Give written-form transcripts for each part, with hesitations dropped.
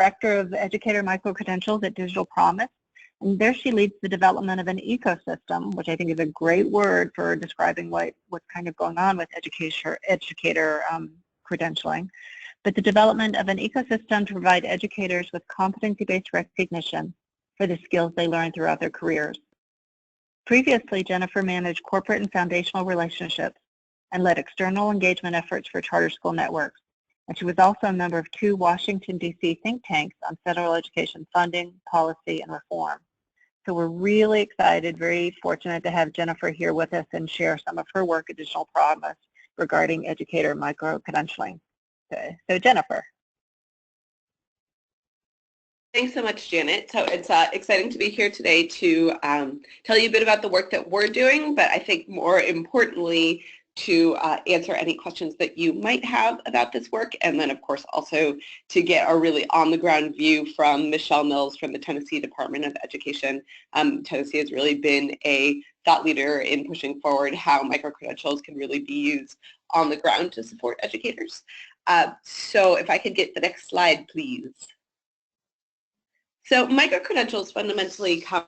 Director of Educator Micro-credentials at Digital Promise. And there she leads the development of an ecosystem, which I think is a great word for describing what's kind of going on with educator credentialing. But the development of an ecosystem to provide educators with competency-based recognition for the skills they learn throughout their careers. Previously, Jennifer managed corporate and foundational relationships and led external engagement efforts for charter school networks. And she was also a member of 2 Washington, D.C. think tanks on federal education funding, policy, and reform. So we're really excited, very fortunate to have Jennifer here with us and share some of her work at Digital Promise regarding educator micro-credentialing. So Jennifer. Thanks so much, Janet. So it's exciting to be here today to tell you a bit about the work that we're doing, but I think more importantly to answer any questions that you might have about this work, and then of course also to get a really on-the-ground view from Machel Mills from the Tennessee Department of Education. Tennessee has really been a thought leader in pushing forward how micro-credentials can really be used on the ground to support educators. So if I could get the next slide, please. So micro-credentials fundamentally come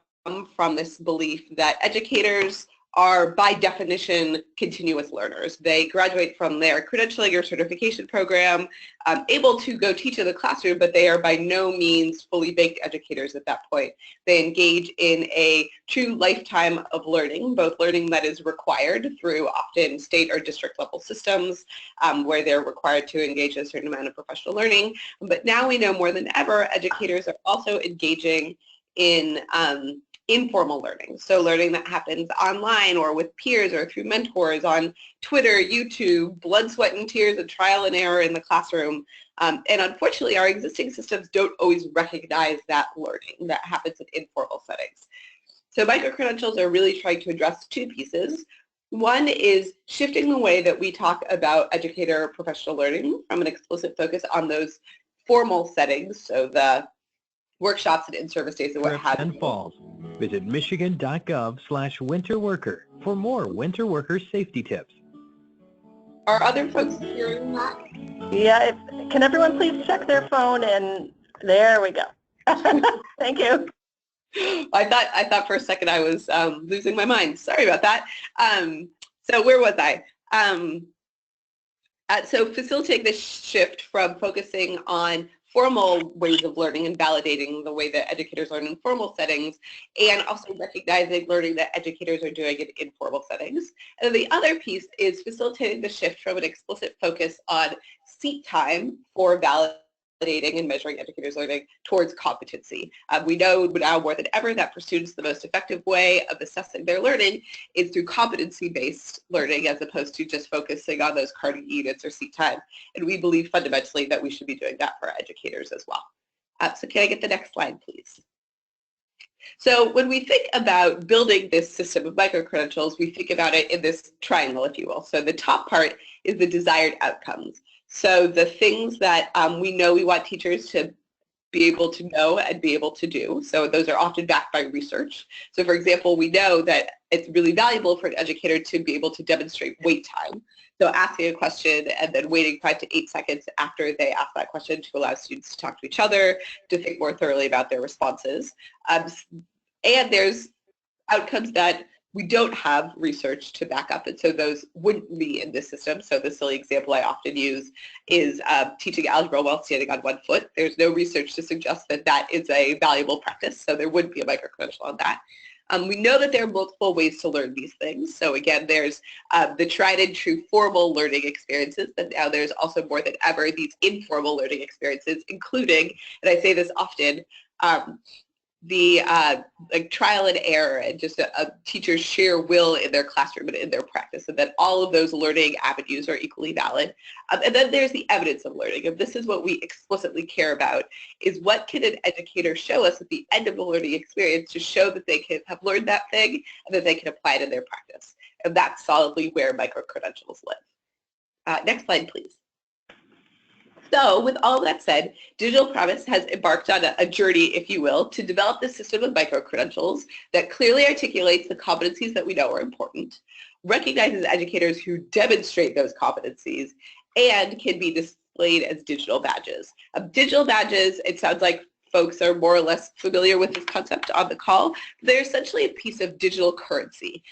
from this belief that educators are by definition continuous learners. They graduate from their credentialing or certification program, able to go teach in the classroom, but they are by no means fully baked educators at that point. They engage in a true lifetime of learning, both learning that is required through often state or district level systems where they're required to engage in a certain amount of professional learning. But now we know more than ever, educators are also engaging in informal learning, so learning that happens online or with peers or through mentors on Twitter, YouTube, blood, sweat, and tears, and trial and error in the classroom. And unfortunately, our existing systems don't always recognize that learning that happens in informal settings. So micro-credentials are really trying to address 2 pieces. One is shifting the way that we talk about educator professional learning from an explicit focus on those formal settings, so the workshops and in-service days and what have you. Falls. Visit michigan.gov/winterworker for more winter worker safety tips. Are other folks hearing that? Yeah, can everyone please check their phone? And there we go. Thank you. I thought for a second I was losing my mind. Sorry about that. So where was I? So facilitating this shift from focusing on formal ways of learning and validating the way that educators learn in formal settings, and also recognizing learning that educators are doing in informal settings. And then the other piece is facilitating the shift from an explicit focus on seat time for validating and measuring educators' learning towards competency. We know now more than ever that for students the most effective way of assessing their learning is through competency-based learning as opposed to just focusing on those Carnegie units or seat time. And we believe fundamentally that we should be doing that for our educators as well. So can I get the next slide, please? So when we think about building this system of micro-credentials, we think about it in this triangle, if you will. So the top part is the desired outcomes. So the things that we know we want teachers to be able to know and be able to do. So those are often backed by research. So for example, we know that it's really valuable for an educator to be able to demonstrate wait time. So asking a question and then waiting 5 to 8 seconds after they ask that question to allow students to talk to each other, to think more thoroughly about their responses. And there's outcomes that we don't have research to back up, and so those wouldn't be in this system. So the silly example I often use is teaching algebra while standing on one foot. There's no research to suggest that that is a valuable practice, so there wouldn't be a micro-credential on that. We know that there are multiple ways to learn these things. So again, there's the tried and true formal learning experiences, but now there's also more than ever these informal learning experiences, including, and I say this often, the like trial and error and just a teacher's sheer will in their classroom and in their practice, and that all of those learning avenues are equally valid. And then there's the evidence of learning. And this is what we explicitly care about, is what can an educator show us at the end of the learning experience to show that they can have learned that thing and that they can apply it in their practice. And that's solidly where micro-credentials live. Next slide, please. So with all of that said, Digital Promise has embarked on a journey, if you will, to develop this system of micro-credentials that clearly articulates the competencies that we know are important, recognizes educators who demonstrate those competencies, and can be displayed as digital badges. Digital badges, it sounds like folks are more or less familiar with this concept on the call. They're essentially a piece of digital currency.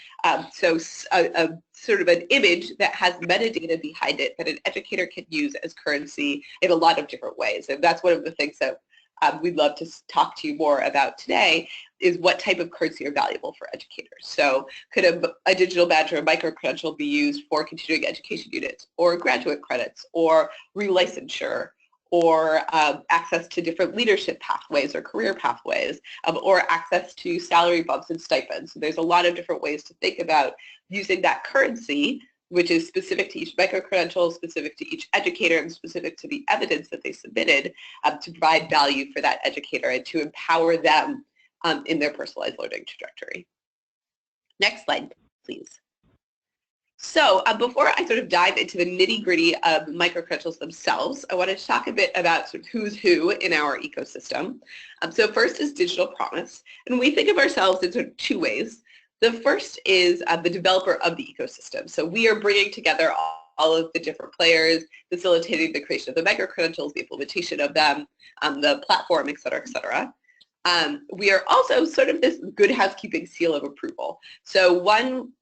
So a sort of an image that has metadata behind it that an educator can use as currency in a lot of different ways. And that's one of the things that we'd love to talk to you more about today, is what type of currency are valuable for educators. So could a digital badge or a micro-credential be used for continuing education units, or graduate credits, or relicensure, or access to different leadership pathways or career pathways, or access to salary bumps and stipends. So there's a lot of different ways to think about using that currency, which is specific to each micro-credential, specific to each educator, and specific to the evidence that they submitted, to provide value for that educator and to empower them in their personalized learning trajectory. Next slide, please. So before I sort of dive into the nitty-gritty of micro-credentials themselves, I want to talk a bit about sort of who's who in our ecosystem. So first is digital promise, and we think of ourselves in sort of two ways. The first is the developer of the ecosystem. So we are bringing together all of the different players, facilitating the creation of the micro-credentials, the implementation of them, the platform, et cetera, et cetera. We are also sort of this good housekeeping seal of approval. So one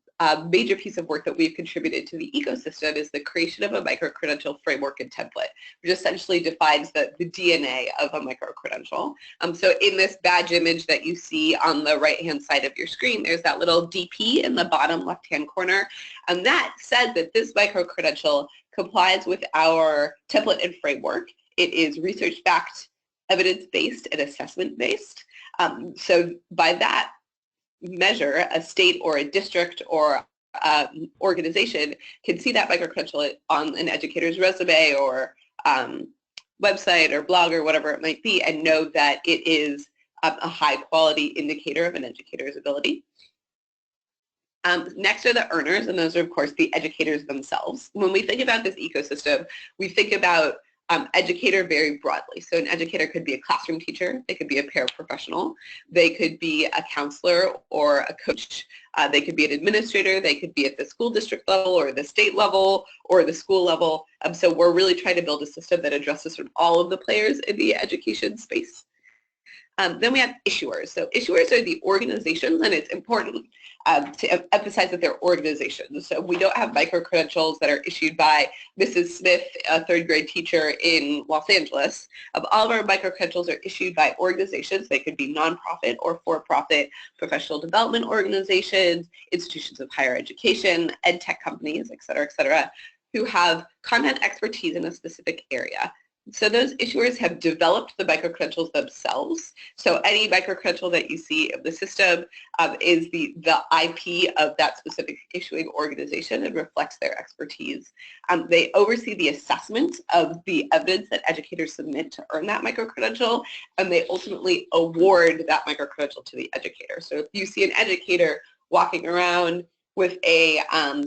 major piece of work that we've contributed to the ecosystem is the creation of a micro-credential framework and template, which essentially defines the DNA of a micro-credential. So in this badge image that you see on the right-hand side of your screen, there's that little DP in the bottom left-hand corner, and that says that this micro-credential complies with our template and framework. It is research-backed, evidence-based, and assessment-based. So by that measure, a state or a district or organization can see that micro-credential on an educator's resume or website or blog or whatever it might be, and know that it is a high-quality indicator of an educator's ability. Next are the earners, and those are, of course, the educators themselves. When we think about this ecosystem, we think about educator very broadly. So an educator could be a classroom teacher, they could be a paraprofessional, they could be a counselor or a coach, they could be an administrator, they could be at the school district level or the state level or the school level. So we're really trying to build a system that addresses sort of all of the players in the education space. Then we have issuers. So issuers are the organizations, and it's important to emphasize that they're organizations. So we don't have micro-credentials that are issued by Mrs. Smith, a third grade teacher in Los Angeles. All of our micro-credentials are issued by organizations. They could be nonprofit or for-profit professional development organizations, institutions of higher education, ed tech companies, et cetera, who have content expertise in a specific area. So those issuers have developed the micro-credentials themselves. So any micro-credential that you see of the system is the IP of that specific issuing organization and reflects their expertise. They oversee the assessment of the evidence that educators submit to earn that micro-credential, and they ultimately award that micro-credential to the educator. So if you see an educator walking around with a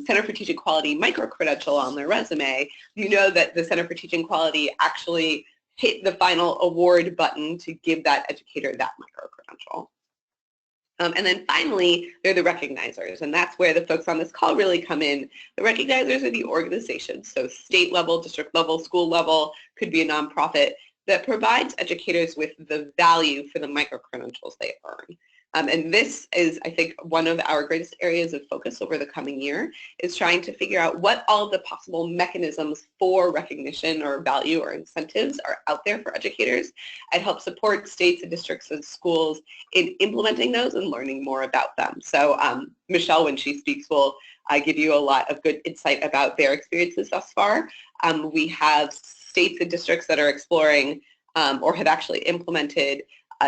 Center for Teaching Quality micro-credential on their resume, you know that the Center for Teaching Quality actually hit the final award button to give that educator that micro-credential. And then finally, they're the recognizers, and that's where the folks on this call really come in. The recognizers are the organizations, so state level, district level, school level, could be a nonprofit that provides educators with the value for the micro-credentials they earn. And this is, I think, one of our greatest areas of focus over the coming year, is trying to figure out what all of the possible mechanisms for recognition or value or incentives are out there for educators, and help support states and districts and schools in implementing those and learning more about them. So Machel, when she speaks, will give you a lot of good insight about their experiences thus far. We have states and districts that are exploring or have actually implemented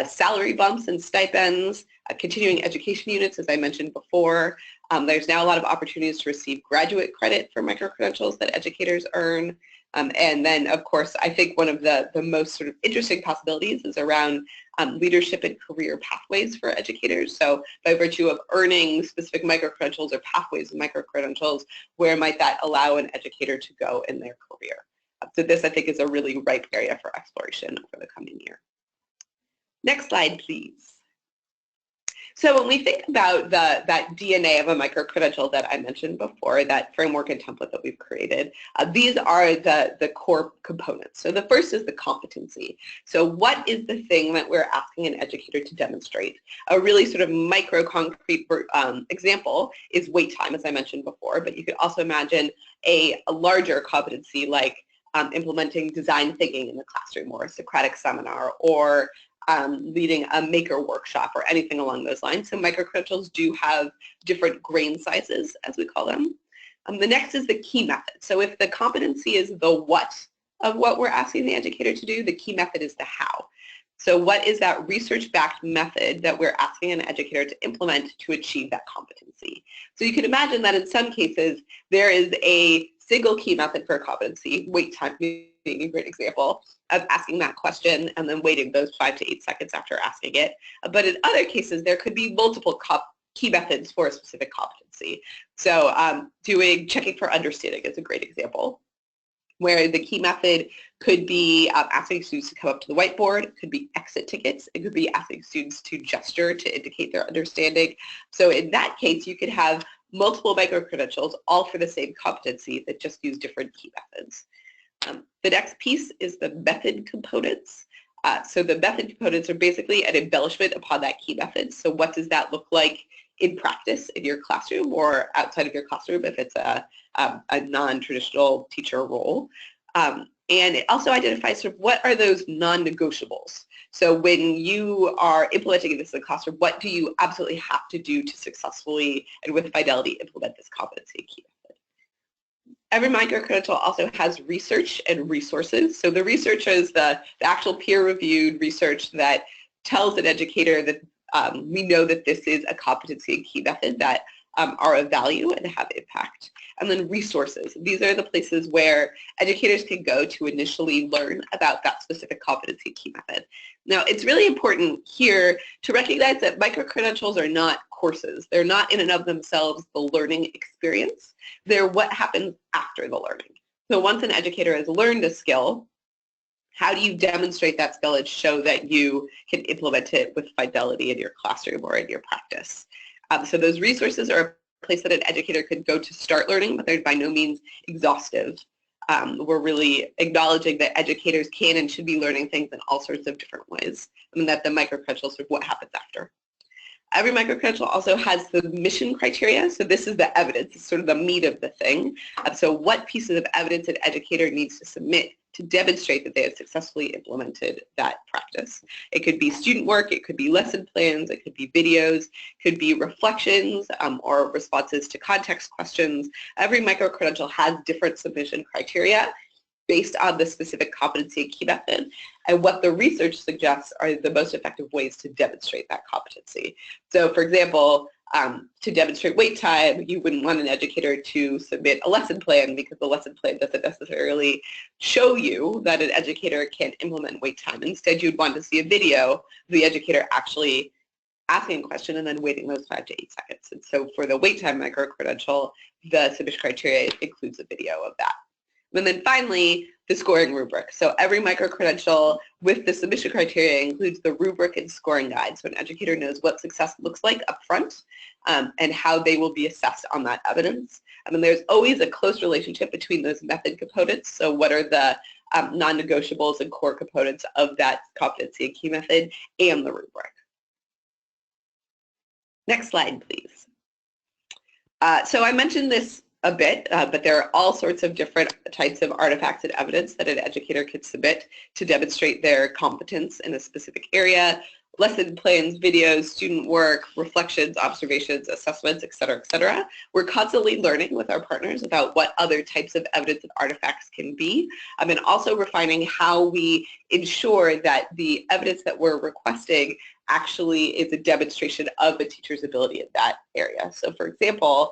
salary bumps and stipends, continuing education units, as I mentioned before. There's now a lot of opportunities to receive graduate credit for micro-credentials that educators earn. And then, of course, I think one of the most sort of interesting possibilities is around leadership and career pathways for educators. So by virtue of earning specific micro-credentials or pathways of micro-credentials, where might that allow an educator to go in their career? So this, I think, is a really ripe area for exploration over the coming year. Next slide, please. So when we think about that DNA of a micro-credential that I mentioned before, that framework and template that we've created, these are the core components. So the first is the competency. So what is the thing that we're asking an educator to demonstrate? A really sort of micro-concrete example is wait time, as I mentioned before, but you could also imagine a larger competency like implementing design thinking in the classroom or a Socratic seminar or leading a maker workshop or anything along those lines. So micro-credentials do have different grain sizes, as we call them. The next is the key method. So if the competency is the what of what we're asking the educator to do, the key method is the how. So what is that research-backed method that we're asking an educator to implement to achieve that competency? So you can imagine that in some cases there is a single key method for a competency, wait time being a great example of asking that question and then waiting those 5 to 8 seconds after asking it. But in other cases, there could be multiple key methods for a specific competency. So checking for understanding is a great example, where the key method could be asking students to come up to the whiteboard, it could be exit tickets, it could be asking students to gesture to indicate their understanding. So in that case, you could have multiple micro-credentials all for the same competency that just use different key methods. The next piece is the method components. So the method components are basically an embellishment upon that key method. So what does that look like in practice in your classroom or outside of your classroom if it's a non-traditional teacher role? And it also identifies sort of what are those non-negotiables. So when you are implementing this in the classroom, what do you absolutely have to do to successfully and with fidelity implement this competency key method? Every micro-credential also has research and resources. So the research is the actual peer-reviewed research that tells an educator that we know that this is a competency and key method that are of value and have impact. And then resources. These are the places where educators can go to initially learn about that specific competency key method. Now, it's really important here to recognize that micro-credentials are not courses. They're not in and of themselves the learning experience. They're what happens after the learning. So once an educator has learned a skill, how do you demonstrate that skill and show that you can implement it with fidelity in your classroom or in your practice? So those resources are a place that an educator could go to start learning, but they're by no means exhaustive. We're really acknowledging that educators can and should be learning things in all sorts of different ways, and that the micro-credentials are what happens after. Every micro-credential also has the mission criteria, so this is the evidence, it's sort of the meat of the thing. So what pieces of evidence an educator needs to submit to demonstrate that they have successfully implemented that practice. It could be student work, it could be lesson plans, it could be videos, it could be reflections or responses to context questions. Every micro-credential has different submission criteria based on the specific competency and key method, and what the research suggests are the most effective ways to demonstrate that competency. So for example, to demonstrate wait time, you wouldn't want an educator to submit a lesson plan because the lesson plan doesn't necessarily show you that an educator can implement wait time. Instead, you'd want to see a video of the educator actually asking a question and then waiting those 5 to 8 seconds. And so for the wait time micro-credential, the submission criteria includes a video of that. And then finally, the scoring rubric. So every micro-credential with the submission criteria includes the rubric and scoring guide. So an educator knows what success looks like up front and how they will be assessed on that evidence. And then there's always a close relationship between those method components. So what are the non-negotiables and core components of that competency and key method and the rubric. Next slide, please. So I mentioned this a bit, but there are all sorts of different types of artifacts and evidence that an educator could submit to demonstrate their competence in a specific area. Lesson plans, videos, student work, reflections, observations, assessments, et cetera, et cetera. We're constantly learning with our partners about what other types of evidence and artifacts can be, and also refining how we ensure that the evidence that we're requesting actually is a demonstration of a teacher's ability in that area. So for example,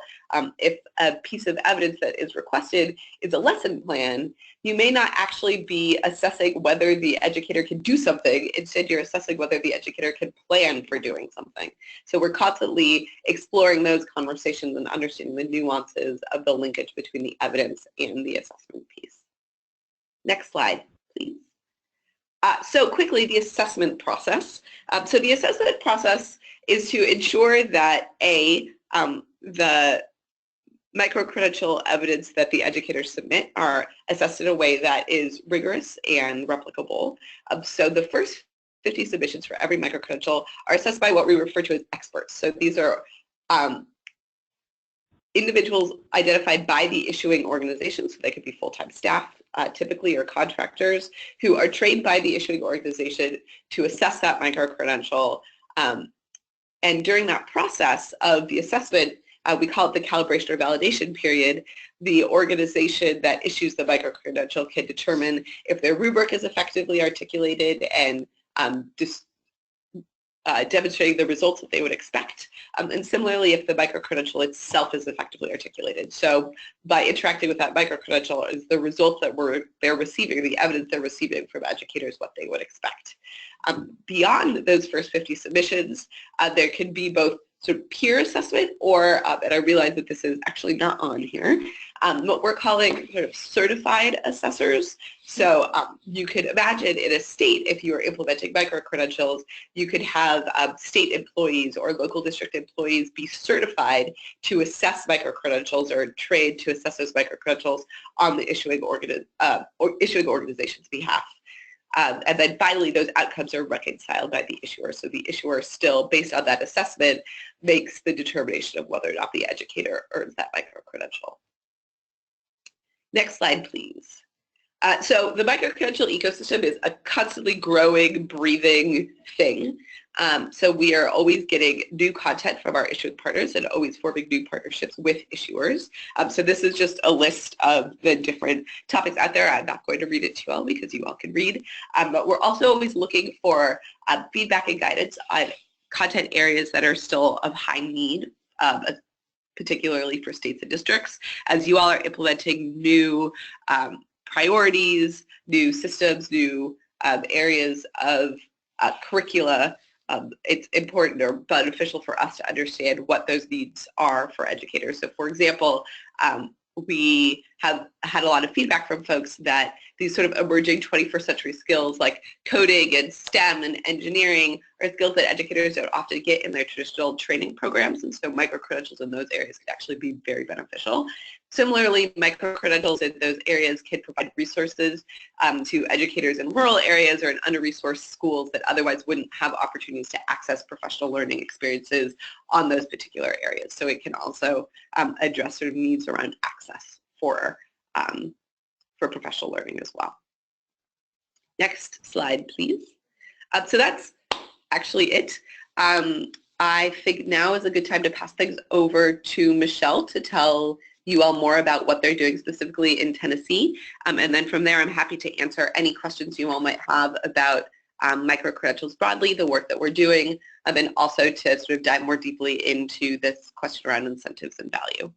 if a piece of evidence that is requested is a lesson plan, you may not actually be assessing whether the educator can do something. Instead, you're assessing whether the educator can plan for doing something. So we're constantly exploring those conversations and understanding the nuances of the linkage between the evidence and the assessment piece. Next slide, please. So quickly, the assessment process. So the assessment process is to ensure that the micro-credential evidence that the educators submit are assessed in a way that is rigorous and replicable. So the first 50 submissions for every micro-credential are assessed by what we refer to as experts. So these are individuals identified by the issuing organization, so they could be full-time staff typically, or contractors, who are trained by the issuing organization to assess that micro-credential. And during that process of the assessment, we call it the calibration or validation period. The organization that issues the micro-credential can determine if their rubric is effectively articulated and demonstrating the results that they would expect. And similarly, if the micro-credential itself is effectively articulated. So by interacting with that micro-credential, is the results that they're receiving, the evidence they're receiving from educators, what they would expect. Beyond those first 50 submissions, there can be both sort of peer assessment or, and I realize that this is actually not on here, what we're calling sort of certified assessors. So you could imagine in a state, if you were implementing micro-credentials, you could have state employees or local district employees be certified to assess micro-credentials or trained to assess those micro-credentials on the issuing organization's behalf. And then finally, those outcomes are reconciled by the issuer. So the issuer still, based on that assessment, makes the determination of whether or not the educator earns that micro-credential. Next slide, please. So the micro-credential ecosystem is a constantly growing, breathing thing. So we are always getting new content from our issuing partners and always forming new partnerships with issuers. So this is just a list of the different topics out there. I'm not going to read it to you all because you all can read. But we're also always looking for feedback and guidance on content areas that are still of high need, particularly for states and districts, as you all are implementing new priorities, new systems, new areas of curricula. It's important or beneficial for us to understand what those needs are for educators. So for example, we have had a lot of feedback from folks that these sort of emerging 21st century skills like coding and STEM and engineering are skills that educators don't often get in their traditional training programs, and so micro-credentials in those areas could actually be very beneficial. Similarly, micro-credentials in those areas can provide resources to educators in rural areas or in under-resourced schools that otherwise wouldn't have opportunities to access professional learning experiences on those particular areas. So it can also address sort of needs around access for professional learning as well. Next slide, please. So that's actually it. I think now is a good time to pass things over to Machel to tell you all more about what they're doing specifically in Tennessee. And then from there, I'm happy to answer any questions you all might have about micro-credentials broadly, the work that we're doing, and then also to sort of dive more deeply into this question around incentives and value.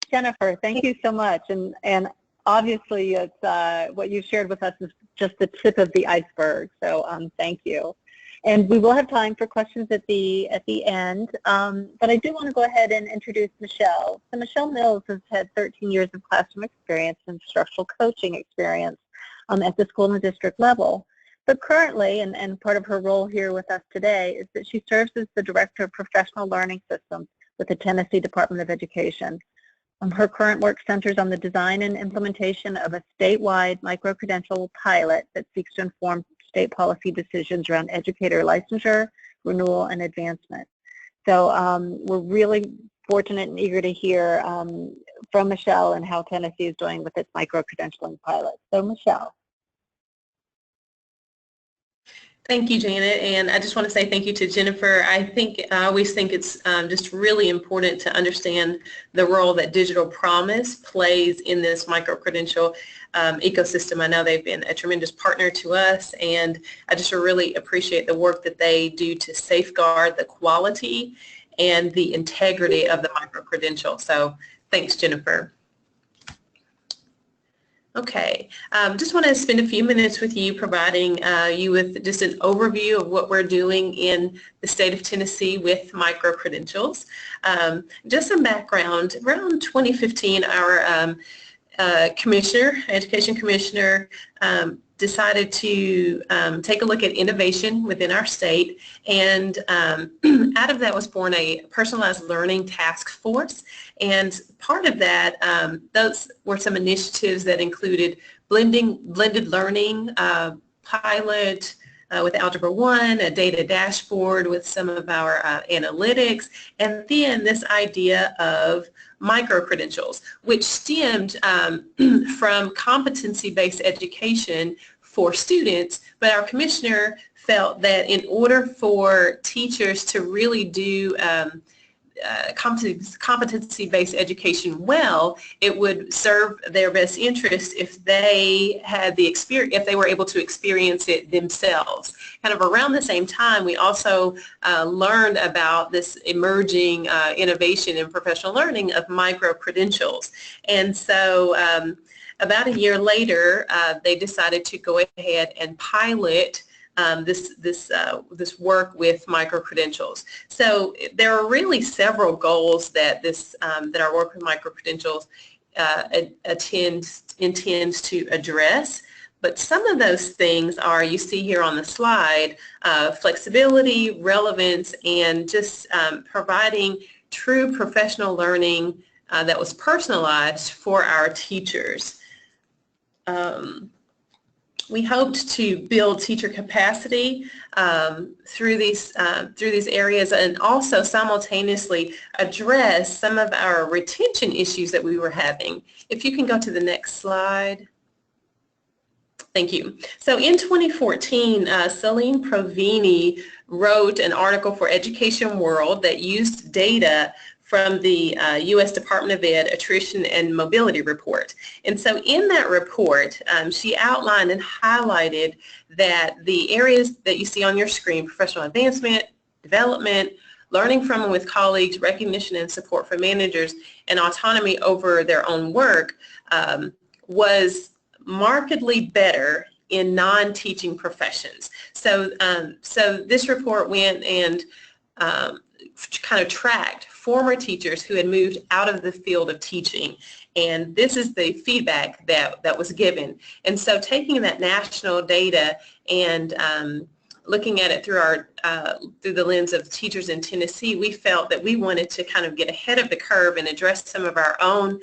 Jennifer, thank you so much. And obviously, it's what you shared with us is just the tip of the iceberg. So thank you. And we will have time for questions at the end. But I do want to go ahead and introduce Machel. So Machel Mills has had 13 years of classroom experience and instructional coaching experience at the school and district level. But currently, and part of her role here with us today, is that she serves as the Director of Professional Learning Systems with the Tennessee Department of Education. Her current work centers on the design and implementation of a statewide micro-credential pilot that seeks to inform state policy decisions around educator licensure, renewal, and advancement. So we're really fortunate and eager to hear from Machel and how Tennessee is doing with its micro-credentialing pilot. So Machel. Thank you, Janet, and I just want to say thank you to Jennifer. I always think it's just really important to understand the role that Digital Promise plays in this micro-credential ecosystem. I know they've been a tremendous partner to us, and I just really appreciate the work that they do to safeguard the quality and the integrity of the micro-credential. So thanks, Jennifer. Okay, just want to spend a few minutes with you providing you with just an overview of what we're doing in the state of Tennessee with micro-credentials. Just some background, around 2015 our education commissioner decided to take a look at innovation within our state, and out of that was born a personalized learning task force. And part of that, those were some initiatives that included blended learning, pilot with Algebra 1, a data dashboard with some of our analytics, and then this idea of micro-credentials, which stemmed from competency-based education for students, but our commissioner felt that in order for teachers to really do competency-based education well, it would serve their best interest if they had the experience, if they were able to experience it themselves. Kind of around the same time, we also learned about this emerging innovation in professional learning of micro-credentials. And so about a year later, they decided to go ahead and pilot this work with micro-credentials. So there are really several goals that that our work with micro-credentials intends to address. But some of those things are, you see here on the slide, flexibility, relevance, and just providing true professional learning that was personalized for our teachers. We hoped to build teacher capacity through these areas, and also simultaneously address some of our retention issues that we were having. If you can go to the next slide. Thank you. So in 2014, Celine Provini wrote an article for Education World that used data from the U.S. Department of Ed Attrition and Mobility Report. And so in that report, she outlined and highlighted that the areas that you see on your screen, professional advancement, development, learning from and with colleagues, recognition and support for managers, and autonomy over their own work, was markedly better in non-teaching professions. So, so this report went and kind of tracked former teachers who had moved out of the field of teaching, and this is the feedback that was given. And so taking that national data and looking at it through through the lens of teachers in Tennessee, we felt that we wanted to kind of get ahead of the curve and address some of our own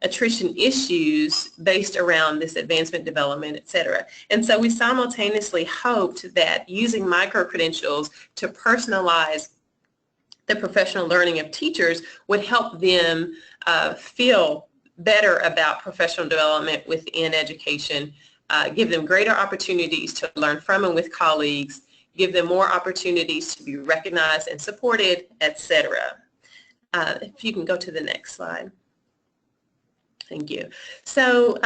attrition issues based around this advancement development, et cetera. And so we simultaneously hoped that using micro-credentials to personalize the professional learning of teachers would help them feel better about professional development within education, give them greater opportunities to learn from and with colleagues, give them more opportunities to be recognized and supported, etc. If you can go to the next slide. Thank you. So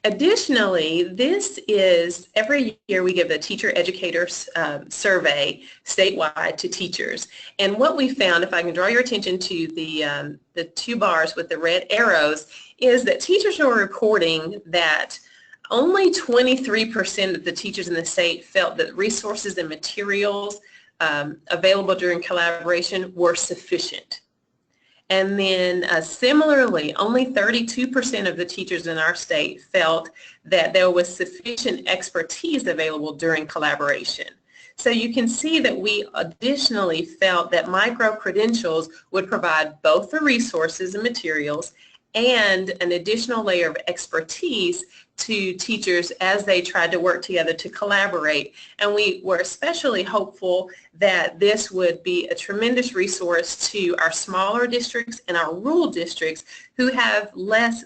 additionally, this is, every year we give the teacher educator survey statewide to teachers. And what we found, if I can draw your attention to the two bars with the red arrows, is that teachers are reporting that only 23% of the teachers in the state felt that resources and materials available during collaboration were sufficient. And then similarly, only 32% of the teachers in our state felt that there was sufficient expertise available during collaboration. So you can see that we additionally felt that micro-credentials would provide both the resources and materials and an additional layer of expertise to teachers as they tried to work together to collaborate. And we were especially hopeful that this would be a tremendous resource to our smaller districts and our rural districts who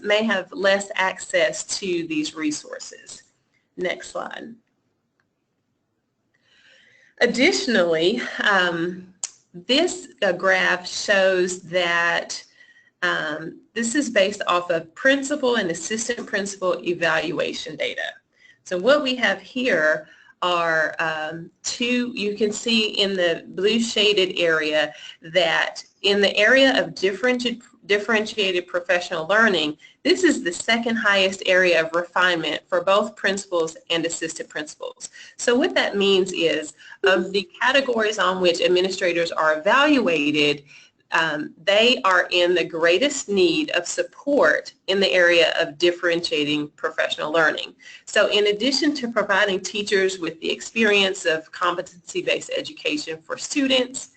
may have less access to these resources. Next slide. Additionally, this graph shows that this is based off of principal and assistant principal evaluation data. So what we have here are you can see in the blue shaded area that in the area of differentiated professional learning, this is the second highest area of refinement for both principals and assistant principals. So what that means is, of the categories on which administrators are evaluated, they are in the greatest need of support in the area of differentiating professional learning. So in addition to providing teachers with the experience of competency-based education for students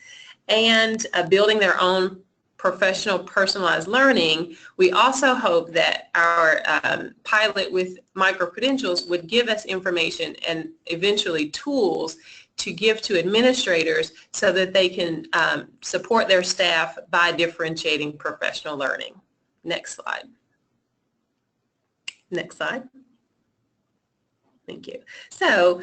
and building their own professional personalized learning, we also hope that our pilot with micro-credentials would give us information and eventually tools to give to administrators so that they can support their staff by differentiating professional learning. Next slide. Next slide. Thank you. So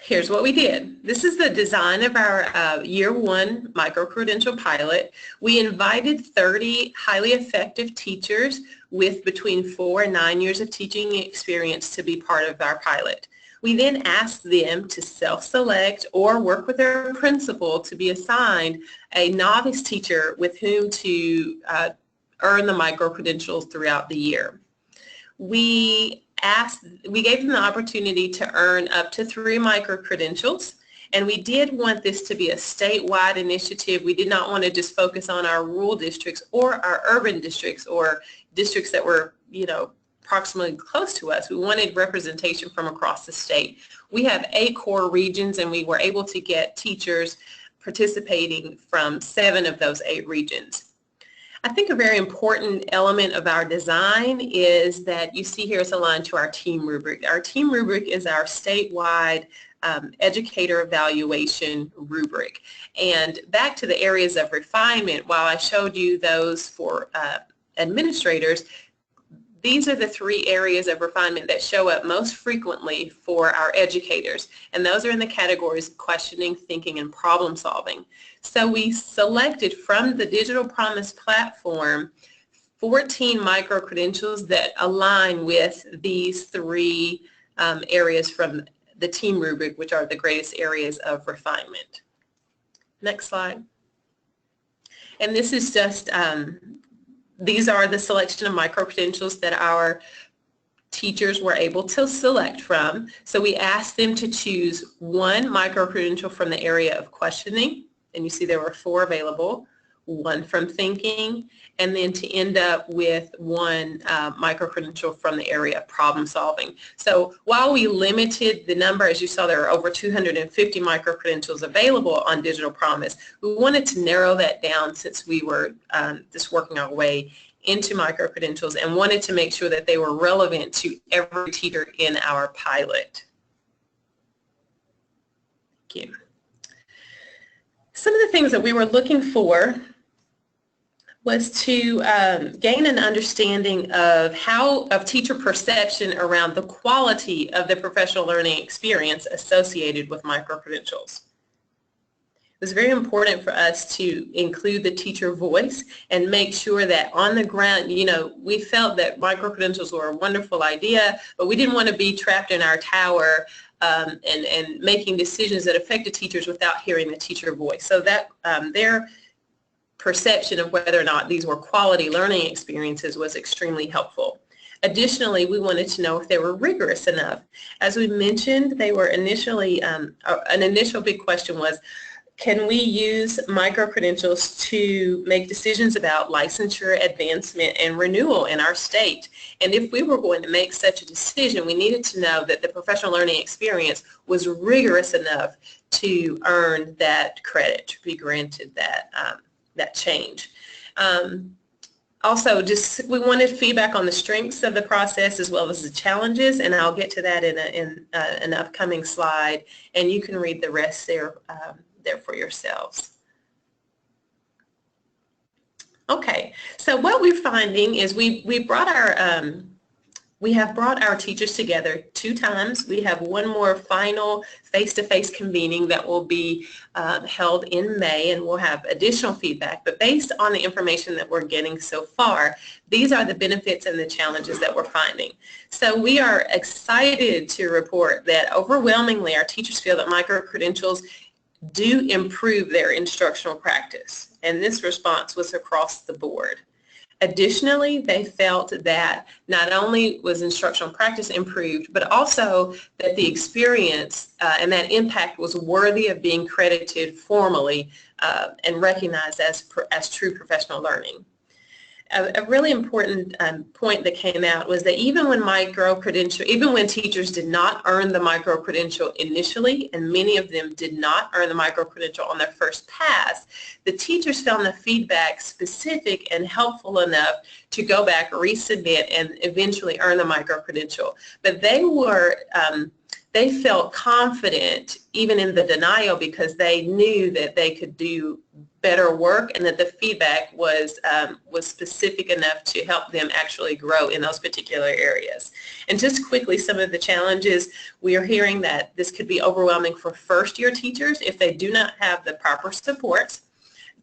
here's what we did. This is the design of our year one micro-credential pilot. We invited 30 highly effective teachers with between 4 and 9 years of teaching experience to be part of our pilot. We then asked them to self-select or work with their principal to be assigned a novice teacher with whom to earn the micro-credentials throughout the year. We gave them the opportunity to earn up to 3 micro-credentials, and we did want this to be a statewide initiative. We did not want to just focus on our rural districts or our urban districts or districts that were, approximately close to us. We wanted representation from across the state. We have 8 core regions, and we were able to get teachers participating from 7 of those 8 regions. I think a very important element of our design is that you see here it's aligned to our team rubric. Our team rubric is our statewide educator evaluation rubric. And back to the areas of refinement, while I showed you those for administrators, these are the 3 areas of refinement that show up most frequently for our educators, and those are in the categories of questioning, thinking, and problem solving. So we selected from the Digital Promise platform 14 micro-credentials that align with these 3 areas from the team rubric, which are the greatest areas of refinement. Next slide. And this is just these are the selection of micro-credentials that our teachers were able to select from. So we asked them to choose 1 micro-credential from the area of questioning, and you see there were 4 available, 1 from thinking, and then to end up with 1 micro-credential from the area of problem solving. So while we limited the number, as you saw there are over 250 micro-credentials available on Digital Promise, we wanted to narrow that down since we were just working our way into micro-credentials and wanted to make sure that they were relevant to every teacher in our pilot. Thank you. Some of the things that we were looking for was to gain an understanding of teacher perception around the quality of the professional learning experience associated with micro-credentials. It was very important for us to include the teacher voice and make sure that on the ground, we felt that micro-credentials were a wonderful idea, but we didn't want to be trapped in our tower and making decisions that affected teachers without hearing the teacher voice. So that their perception of whether or not these were quality learning experiences was extremely helpful. Additionally, we wanted to know if they were rigorous enough. As we mentioned, they were initially, an initial big question was, can we use micro-credentials to make decisions about licensure, advancement, and renewal in our state? And if we were going to make such a decision, we needed to know that the professional learning experience was rigorous enough to earn that credit, to be granted that, that change. Also, we wanted feedback on the strengths of the process as well as the challenges, and I'll get to that in an upcoming slide, and you can read the rest there for yourselves. Okay, so what we're finding is we have brought our teachers together 2 times. We have 1 more final face-to-face convening that will be held in May, and we'll have additional feedback. But based on the information that we're getting so far, these are the benefits and the challenges that we're finding. So we are excited to report that overwhelmingly our teachers feel that micro-credentials do improve their instructional practice, and this response was across the board. Additionally, they felt that not only was instructional practice improved, but also that the experience and that impact was worthy of being credited formally and recognized as true professional learning. A really important point that came out was that even when teachers did not earn the micro-credential initially, and many of them did not earn the micro-credential on their first pass, the teachers found the feedback specific and helpful enough to go back, resubmit, and eventually earn the micro-credential. But they felt confident even in the denial because they knew that they could do better work and that the feedback was specific enough to help them actually grow in those particular areas. And just quickly, some of the challenges, we are hearing that this could be overwhelming for first-year teachers if they do not have the proper supports.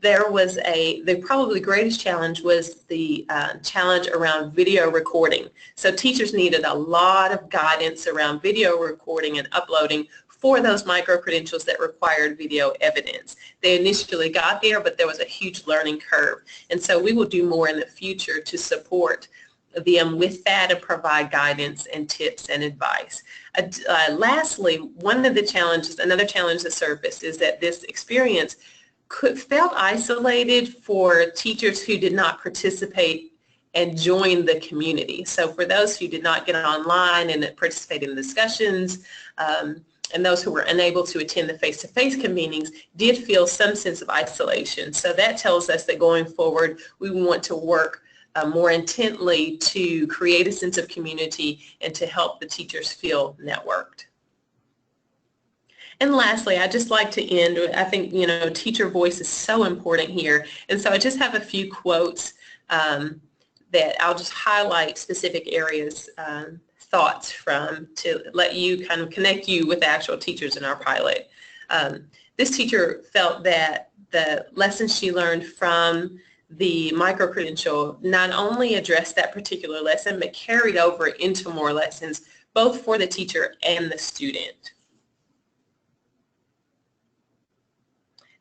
The probably greatest challenge was the challenge around video recording. So teachers needed a lot of guidance around video recording and uploading for those micro-credentials that required video evidence. They initially got there, but there was a huge learning curve. And so we will do more in the future to support them with that and provide guidance and tips and advice. Lastly, another challenge that surfaced is that this experience felt isolated for teachers who did not participate and join the community. So for those who did not get online and participate in discussions, and those who were unable to attend the face-to-face convenings did feel some sense of isolation. So that tells us that going forward, we want to work more intently to create a sense of community and to help the teachers feel networked. And lastly, I'd just like to end, I think, teacher voice is so important here. And so I just have a few quotes that I'll just highlight specific areas, thoughts from, to let you kind of connect you with the actual teachers in our pilot. This teacher felt that the lessons she learned from the micro-credential not only addressed that particular lesson, but carried over into more lessons, both for the teacher and the student.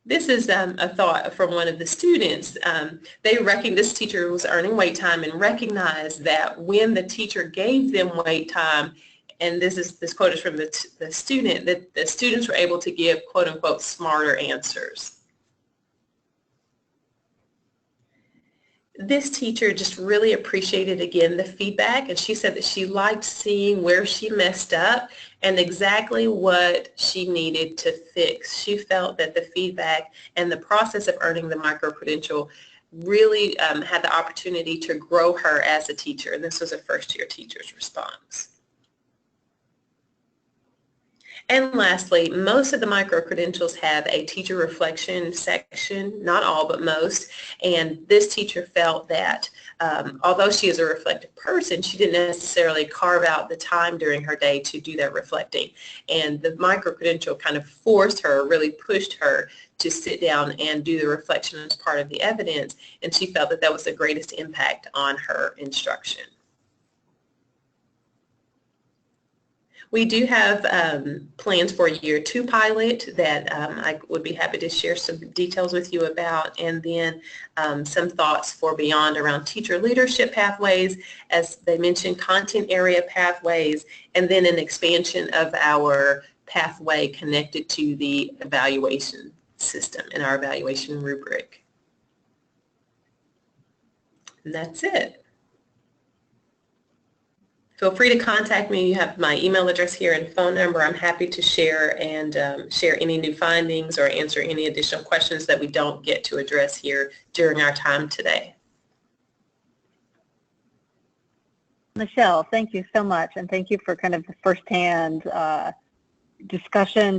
This is a thought from one of the students. This teacher was earning wait time and recognized that when the teacher gave them wait time, and this quote is from the student, that the students were able to give quote unquote smarter answers. This teacher just really appreciated, again, the feedback, and she said that she liked seeing where she messed up and exactly what she needed to fix. She felt that the feedback and the process of earning the micro-credential really had the opportunity to grow her as a teacher, and this was a first-year teacher's response. And lastly, most of the micro-credentials have a teacher reflection section, not all, but most, and this teacher felt that although she is a reflective person, she didn't necessarily carve out the time during her day to do that reflecting. And the micro-credential kind of forced her, really pushed her to sit down and do the reflection as part of the evidence, and she felt that that was the greatest impact on her instruction. We do have plans for a year 2 pilot that I would be happy to share some details with you about, and then some thoughts for beyond around teacher leadership pathways, as they mentioned, content area pathways, and then an expansion of our pathway connected to the evaluation system and our evaluation rubric. And that's it. Feel free to contact me. You have my email address here and phone number. I'm happy to share and share any new findings or answer any additional questions that we don't get to address here during our time today. Machel, thank you so much, and thank you for kind of the firsthand discussion,